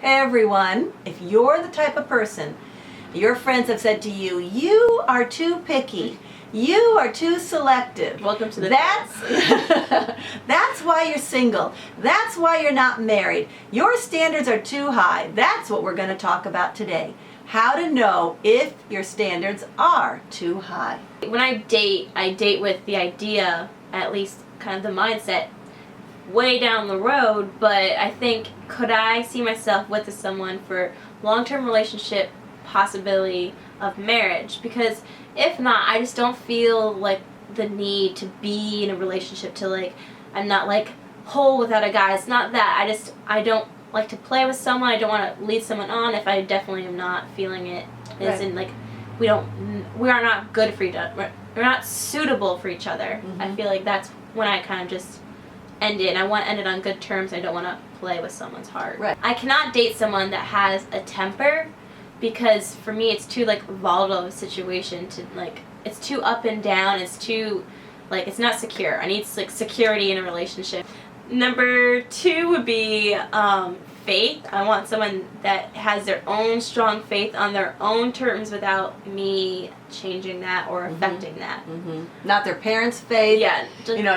everyone, if you're the type of person, your friends have said to you, you are too picky, you are too selective. Welcome to the That's why you're single. That's why you're not married. Your standards are too high. That's what we're going to talk about today. How to know if your standards are too high. When I date with the idea, at least kind of the mindset, way down the road, but I think, could I see myself with someone for long-term relationship, possibility of marriage? Because if not, I just don't feel like the need to be in a relationship to, like, I'm not like whole without a guy. It's not that. I don't like to play with someone. I don't want to lead someone on if I definitely am not feeling it. As in, like, we are not good for each other. We're not suitable for each other. Mm-hmm. I feel like that's when I kind of just end it. And I want to end it on good terms. I don't want to play with someone's heart. Right. I cannot date someone that has a temper, because for me it's too, like, volatile of a situation to, like, it's too up and down. It's too, like, it's not secure. I need, like, security in a relationship. Number 2 would be faith. I want someone that has their own strong faith on their own terms without me changing that or affecting that. Mm-hmm. Not their parents' faith. Yeah.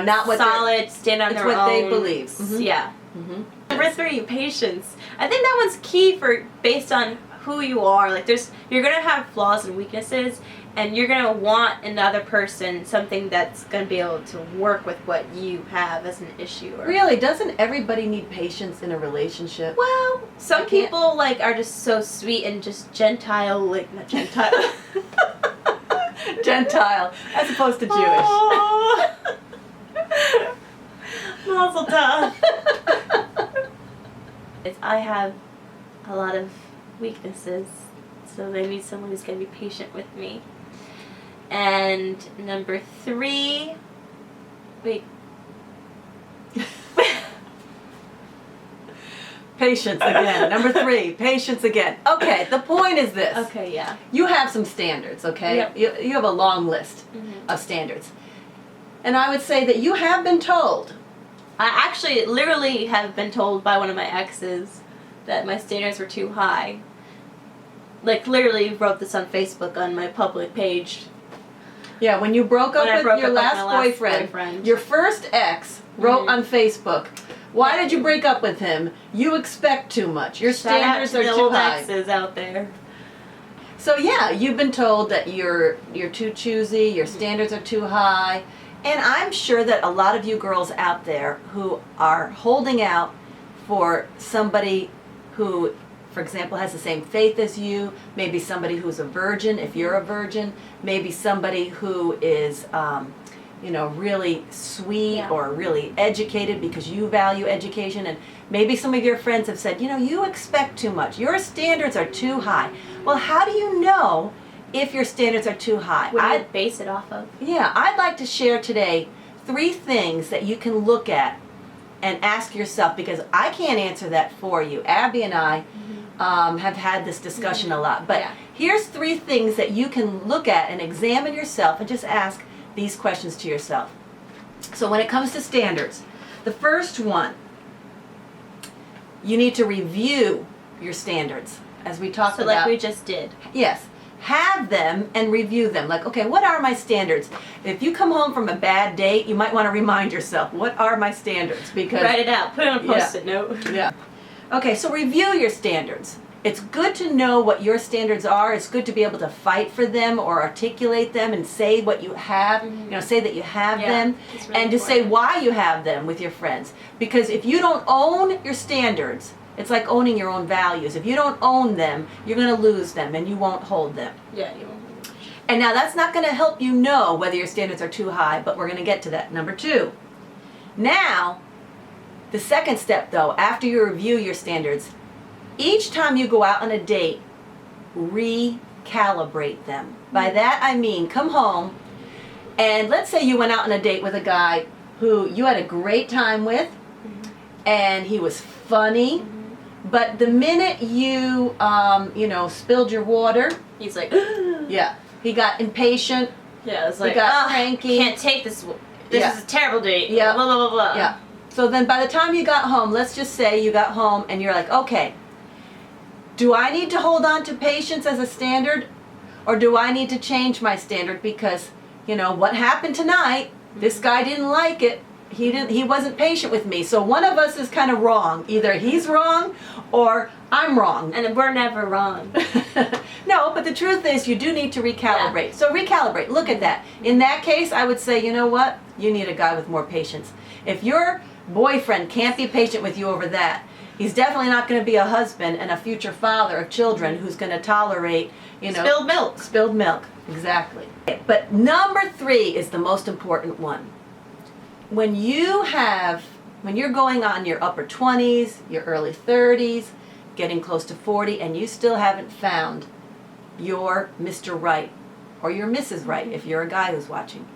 Not what solid, stand on their own. It's what they believe. Mm-hmm. Yeah. Mm-hmm. Number 3, patience. I think that one's key for based on who you are. Like, you're gonna have flaws and weaknesses, and you're gonna want another person, something that's gonna be able to work with what you have as an issue. Really, doesn't everybody need patience in a relationship? Well, some people, like, are just so sweet and just Gentile, like, not Gentile. Gentile, as opposed to Jewish. Oh. Mazel tov. I have a lot of weaknesses, so they need someone who's going to be patient with me. And number 3, wait. Patience again. Number 3, patience again. Okay, the point is this. Okay, yeah. You have some standards, okay? Yep. You have a long list of standards. And I would say that you have been told. I actually literally have been told by one of my exes that my standards were too high. Like, literally wrote this on Facebook on my public page. Yeah, when you broke up with your last boyfriend, your first ex wrote on Facebook, why did you break up with him? You expect too much. Your standards are too high. Exes out there. So yeah, you've been told that you're too choosy, your standards are too high. And I'm sure that a lot of you girls out there who are holding out for somebody who, for example, has the same faith as you, maybe somebody who's a virgin if you're a virgin, maybe somebody who is, really sweet or really educated because you value education, and maybe some of your friends have said, you expect too much. Your standards are too high. Well, how do you know if your standards are too high? What do you base it off of? Yeah, I'd like to share today 3 things that you can look at and ask yourself, because I can't answer that for you. Abby and I have had this discussion a lot. But here's 3 things that you can look at and examine yourself and just ask these questions to yourself. So when it comes to standards, the first one, you need to review your standards, as we talked about. So like we just did. Yes. Have them and review them. Like, okay, what are my standards? If you come home from a bad date, you might want to remind yourself, what are my standards? Because write it out. Put it on a Post-it note. Yeah. Okay, so review your standards. It's good to know what your standards are. It's good to be able to fight for them or articulate them and say what you have, say that you have them, really and to say why you have them with your friends. Because if you don't own your standards, it's like owning your own values. If you don't own them, you're going to lose them and you won't hold them. Yeah, you won't hold them. And now that's not going to help you know whether your standards are too high, but we're going to get to that. Number 2. Now, the second step though, after you review your standards, each time you go out on a date, recalibrate them. By that I mean, come home and let's say you went out on a date with a guy who you had a great time with, and he was funny. But the minute you, spilled your water, he's like, yeah, he got impatient. Yeah, it's like, he got cranky. Can't take this. This is a terrible date. Yeah. Blah, blah, blah, blah. Yeah. So then by the time you got home, let's just say you got home and you're like, okay, Do I need to hold on to patience as a standard, or do I need to change my standard because, what happened tonight, this guy didn't like it. He wasn't patient with me. So one of us is kind of wrong. Either he's wrong or I'm wrong. And we're never wrong. No, but the truth is you do need to recalibrate. Yeah. So recalibrate. Look at that. In that case, I would say, you know what? You need a guy with more patience. If your boyfriend can't be patient with you over that, he's definitely not going to be a husband and a future father of children who's going to tolerate, spilled milk. Spilled milk. Exactly. But number 3 is the most important one. When you're going on your upper 20s, your early 30s, getting close to 40, and you still haven't found your Mr. Right or your Mrs. Right, if you're a guy who's watching,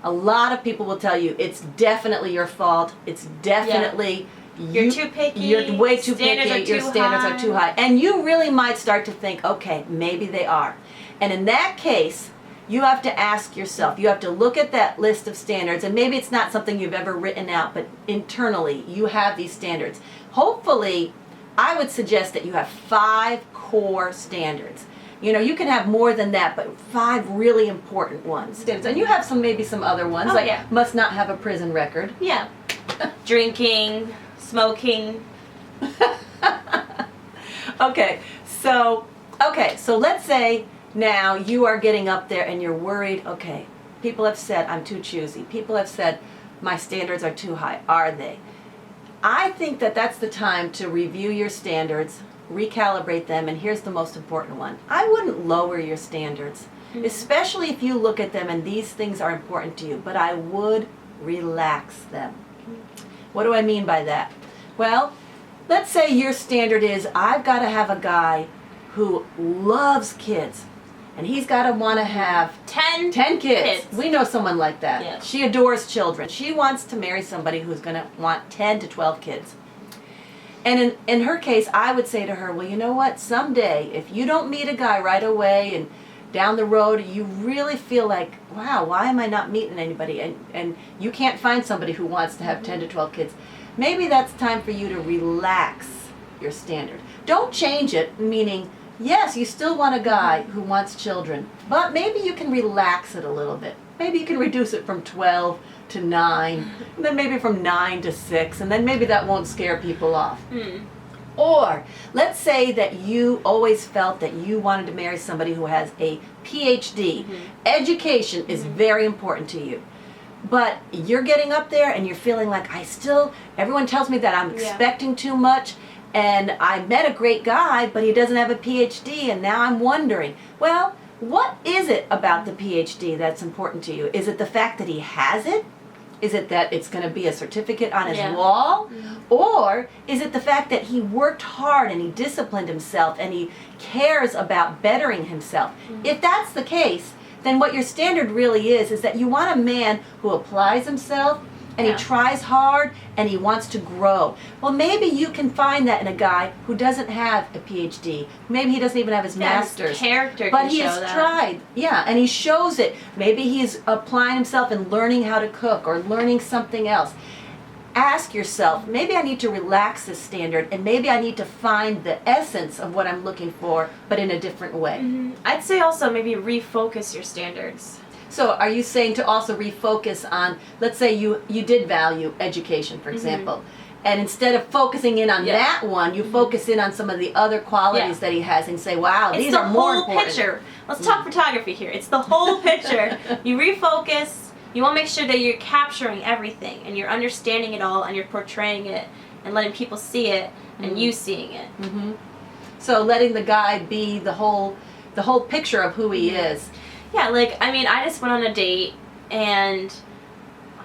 a lot of people will tell you it's definitely your fault. It's definitely you're too picky. You're way too picky. Your standards are too high. And you really might start to think, okay, maybe they are. And in that case, you have to ask yourself, you have to look at that list of standards, and maybe it's not something you've ever written out, but internally you have these standards. Hopefully, I would suggest that you have 5 core standards. You can have more than that, but 5 really important ones. And you have maybe some other ones, must not have a prison record. Yeah. Drinking, smoking. Okay, so let's say now you are getting up there and you're worried, okay, people have said I'm too choosy. People have said my standards are too high. Are they? I think that that's the time to review your standards, recalibrate them, and here's the most important one. I wouldn't lower your standards, especially if you look at them and these things are important to you, but I would relax them. What do I mean by that? Well, let's say your standard is I've got to have a guy who loves kids. And he's got to want to have 10 kids. We know someone like that. Yeah. She adores children. She wants to marry somebody who's going to want 10 to 12 kids. And in her case, I would say to her, well, you know what? Someday, if you don't meet a guy right away and down the road, you really feel like, wow, why am I not meeting anybody? And you can't find somebody who wants to have 10 to 12 kids. Maybe that's time for you to relax your standard. Don't change it, meaning, yes, you still want a guy who wants children, but maybe you can relax it a little bit. Maybe you can reduce it from 12 to 9, and then maybe from 9 to 6, and then maybe that won't scare people off. Or let's say that you always felt that you wanted to marry somebody who has a PhD. Education is very important to you. But you're getting up there and you're feeling like everyone tells me that I'm expecting too much, and I met a great guy, but he doesn't have a PhD, and now I'm wondering, well, what is it about the PhD that's important to you? Is it the fact that he has it? Is it that it's going to be a certificate on his wall? Or is it the fact that he worked hard and he disciplined himself and he cares about bettering himself? If that's the case, then what your standard really is that you want a man who applies himself and he tries hard and he wants to grow. Well, maybe you can find that in a guy who doesn't have a PhD. Maybe he doesn't even have his master's. His character but can he show has that. tried. Yeah, and he shows it. Maybe he's applying himself and learning how to cook or learning something else. Ask yourself, maybe I need to relax this standard, and maybe I need to find the essence of what I'm looking for, but in a different way. I'd say also maybe refocus your standards. So are you saying to also refocus on, let's say you did value education, for example, and instead of focusing in on that one, you focus in on some of the other qualities that he has and say, wow, these are more important. It's the whole picture. Let's talk photography here. It's the whole picture. You refocus. You want to make sure that you're capturing everything and you're understanding it all and you're portraying it and letting people see it and you seeing it. So letting the guy be the whole picture of who he is. Yeah, I just went on a date, and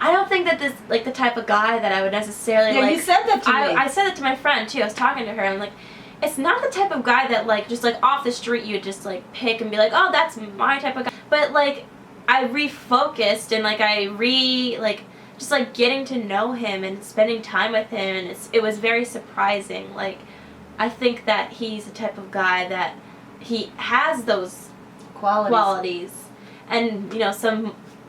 I don't think that this, the type of guy that I would necessarily, you said that to me. I said that to my friend, too. I was talking to her, and, it's not the type of guy that, just, off the street you would just, pick and be like, oh, that's my type of guy. But, I refocused, and, just, getting to know him and spending time with him, and it was very surprising. I think that he's the type of guy that he has those qualities. And,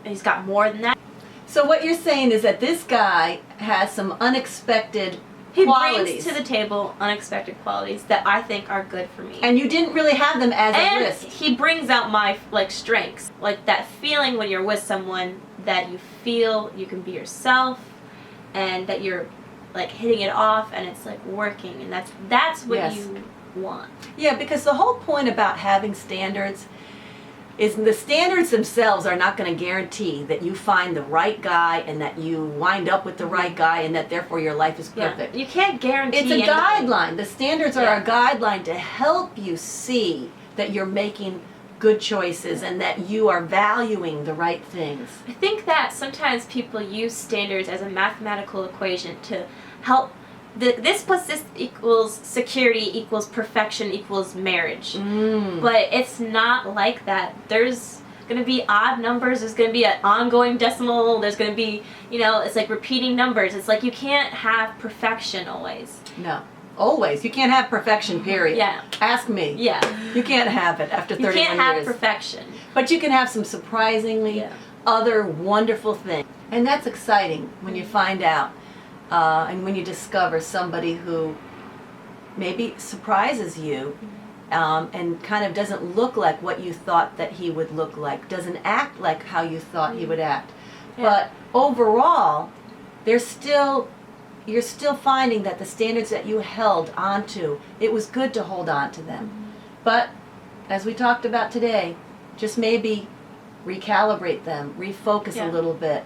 he's got more than that. So what you're saying is that this guy has some unexpected He qualities. brings to the table unexpected qualities that I think are good for me. And you didn't really have them as a And list. he brings out my strengths, like that feeling when you're with someone that you feel you can be yourself, and that you're like hitting it off, and it's like working, and that's what Yes. you want. Yeah, because the whole point about having standards is the standards themselves are not going to guarantee that you find the right guy and that you wind up with the right guy and that therefore your life is perfect. Yeah. You can't guarantee It's a anything. guideline. The standards are Yeah. a guideline to help you see that you're making good choices and that you are valuing the right things. I think that sometimes people use standards as a mathematical equation to help. This plus this equals security equals perfection equals marriage. But it's not like that. There's going to be odd numbers. There's going to be an ongoing decimal. There's going to be, it's like repeating numbers. It's like you can't have perfection always. No. Always. You can't have perfection, period. Yeah. Ask me. Yeah. You can't have it after 31 You years. can't have perfection. But you can have some surprisingly Yeah. other wonderful things. And that's exciting when you find out and when you discover somebody who maybe surprises you and kind of doesn't look like what you thought that he would look like, doesn't act like how you thought he would act. Yeah. But overall, you're still finding that the standards that you held onto, it was good to hold on to them. But as we talked about today, just maybe recalibrate them, refocus a little bit,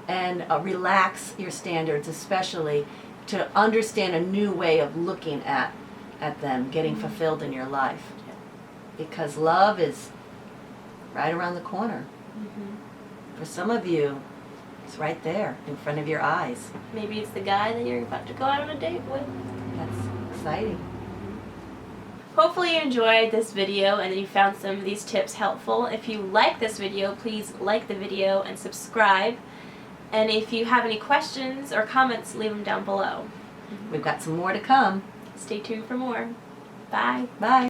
and relax your standards, especially to understand a new way of looking at them getting fulfilled in your life. Because love is right around the corner. For some of you, it's right there in front of your eyes. Maybe it's the guy that you're about to go out on a date with. That's exciting. Hopefully you enjoyed this video and you found some of these tips helpful. If you like this video, please like the video and subscribe. And if you have any questions or comments, leave them down below. We've got some more to come. Stay tuned for more. Bye. Bye.